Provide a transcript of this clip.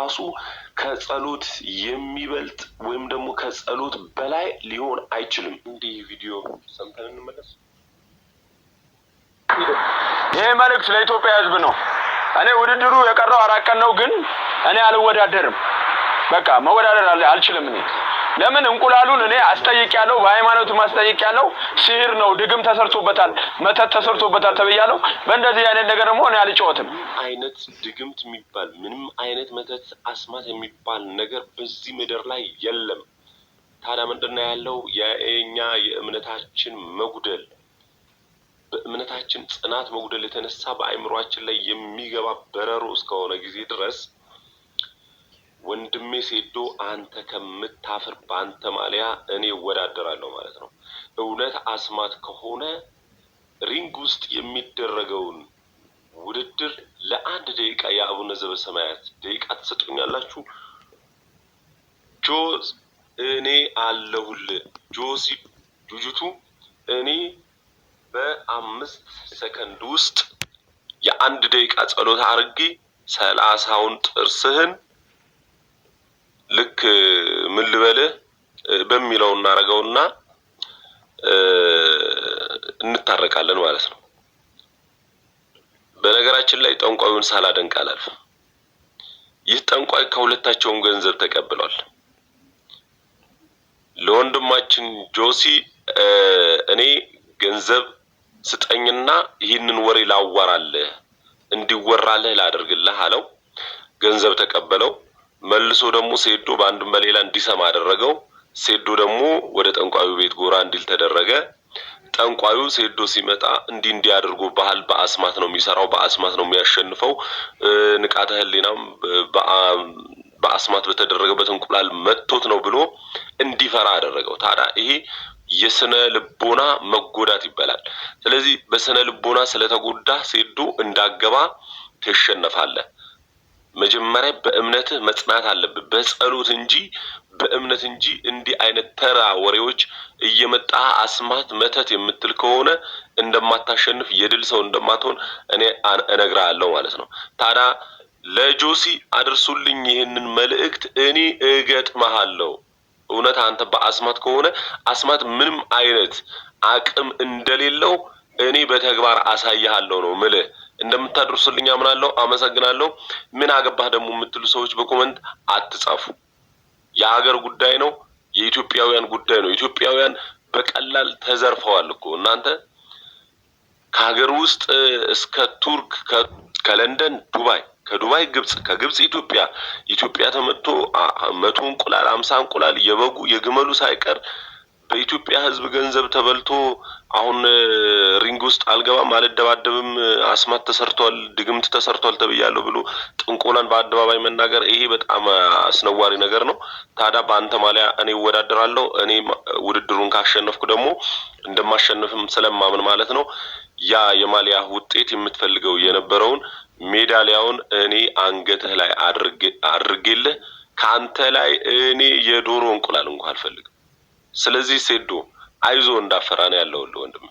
ራሱ ከጸሎት የሚበልጥ ወይም ደግሞ ከጸሎት በላይ ሊሆን አይችልም። እንዲህ ቪዲዮ ሰምተን እንመለስ። ይሄ መልእክት ለኢትዮጵያ ሕዝብ ነው። እኔ ውድድሩ የቀረው 4 ቀን ነው፣ ግን እኔ አልወዳደርም። በቃ መወዳደር አልችልም። እኔ ለምን እንቁላሉን እኔ አስጠይቄያለሁ፣ በሃይማኖቱ ማስጠይቄያለሁ። ሲህር ነው፣ ድግም ተሰርቶበታል፣ መተት ተሰርቶበታል ተብያለሁ። በእንደዚህ አይነት ነገር ደግሞ እኔ አልጫወትም። አይነት ድግምት የሚባል ምንም አይነት መተት አስማት የሚባል ነገር በዚህ ምድር ላይ የለም። ታዲያ ምንድነው ያለው? የኛ የእምነታችን መጉደል፣ በእምነታችን ጽናት መጉደል የተነሳ በአእምሯችን ላይ የሚገባ በረሮ እስከሆነ ጊዜ ድረስ ወንድሜ ሴዶ አንተ ከምታፍር በአንተ ማሊያ እኔ እወዳደራለሁ ማለት ነው። እውነት አስማት ከሆነ ሪንግ ውስጥ የሚደረገውን ውድድር ለአንድ ደቂቃ የአቡነ ዘበሰማያት ደቂቃ ትሰጡኛላችሁ? ጆስ እኔ አለሁልህ። ጆሲ ጁጁቱ እኔ በ5 ሰከንድ ውስጥ የአንድ ደቂቃ ጸሎት አድርጌ 30ውን ጥርስህን ልክ ምን ልበልህ በሚለው እናረጋውና እንታረቃለን ማለት ነው። በነገራችን ላይ ጠንቋዩን ሳላደንቅ አላልፍም። ይህ ጠንቋይ ከሁለታቸውም ገንዘብ ተቀብሏል። ለወንድማችን ጆሲ እኔ ገንዘብ ስጠኝና ይህንን ወሬ ላዋራልህ እንዲወራልህ ላደርግልህ አለው። ገንዘብ ተቀበለው። መልሶ ደግሞ ሴዶ በአንድም በሌላ እንዲሰማ አደረገው። ሴዶ ደግሞ ወደ ጠንቋዩ ቤት ጎራ እንዲል ተደረገ። ጠንቋዩ ሴዶ ሲመጣ እንዲህ አድርጎ ባህል በአስማት ነው የሚሰራው፣ በአስማት ነው የሚያሸንፈው፣ ንቃተ ህሊናም በአስማት በተደረገበት እንቁላል መጥቶት ነው ብሎ እንዲፈራ አደረገው። ታዲያ ይሄ የስነ ልቦና መጎዳት ይባላል። ስለዚህ በስነ ልቦና ስለተጎዳ ሴዶ እንዳገባ ትሸነፋለህ። መጀመሪያ በእምነትህ መጽናት አለብህ፣ በጸሎት እንጂ በእምነት እንጂ እንዲህ አይነት ተራ ወሬዎች እየመጣ አስማት መተት የምትል ከሆነ እንደማታሸንፍ የድል ሰው እንደማትሆን እኔ እነግርሃለሁ ማለት ነው። ታዲያ ለጆሲ አድርሱልኝ ይህንን መልእክት፣ እኔ እገጥምሃለሁ። እውነት አንተ በአስማት ከሆነ አስማት ምንም አይነት አቅም እንደሌለው እኔ በተግባር አሳይሃለሁ ነው ምልህ። እንደምታደርሱልኝ አምናለሁ። አመሰግናለሁ። ምን አገባህ ደግሞ የምትሉ ሰዎች በኮሜንት አትጻፉ። የሀገር ጉዳይ ነው፣ የኢትዮጵያውያን ጉዳይ ነው። ኢትዮጵያውያን በቀላል ተዘርፈዋል እኮ እናንተ። ከሀገር ውስጥ እስከ ቱርክ፣ ከለንደን ዱባይ፣ ከዱባይ ግብጽ፣ ከግብጽ ኢትዮጵያ፣ ኢትዮጵያ ተመጥቶ 100 እንቁላል 50 እንቁላል የበጉ የግመሉ ሳይቀር በኢትዮጵያ ሕዝብ ገንዘብ ተበልቶ አሁን ሪንግ ውስጥ አልገባም አልደባደብም አስማት ተሰርቷል ድግምት ተሰርቷል ተብያለሁ ብሎ ጥንቆላን በአደባባይ መናገር ይሄ በጣም አስነዋሪ ነገር ነው። ታዲያ በአንተ ማሊያ እኔ እወዳደራለሁ። እኔ ውድድሩን ካሸነፍኩ ደግሞ እንደማሸነፍም ስለማምን ማለት ነው ያ የማሊያ ውጤት የምትፈልገው የነበረውን ሜዳሊያውን እኔ አንገትህ ላይ አድርጌልህ ካንተ ላይ እኔ የዶሮ እንቁላል እንኳን አልፈልግም። ስለዚህ ሴዶ አይዞ እንዳፈራ ነው ያለው ወንድም።